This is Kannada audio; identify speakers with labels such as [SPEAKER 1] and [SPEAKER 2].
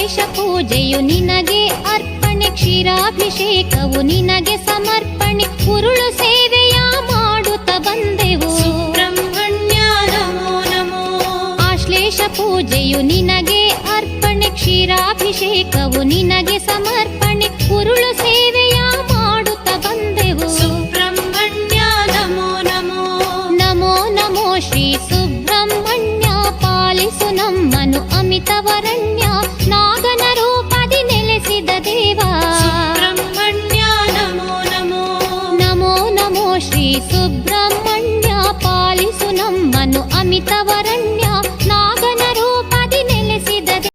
[SPEAKER 1] ಆಶ್ಲೇಷ ಪೂಜೆಯು ನಿನಗೆ ಅರ್ಪಣೆ, ಕ್ಷೀರಾಭಿಷೇಕವು ನಿನಗೆ ಸಮರ್ಪಣೆ, ಉರುಳು ಸೇವೆಯ ಮಾಡುತ್ತ ಬಂದೆವು.
[SPEAKER 2] ಸುಬ್ರಹ್ಮಣ್ಯ ನಮೋ ನಮೋ.
[SPEAKER 1] ಆಶ್ಲೇಷ ಪೂಜೆಯು ನಿನಗೆ ಅರ್ಪಣೆ, ಕ್ಷೀರಾಭಿಷೇಕವು ನಿನಗೆ ಸಮರ್ಪಣೆ,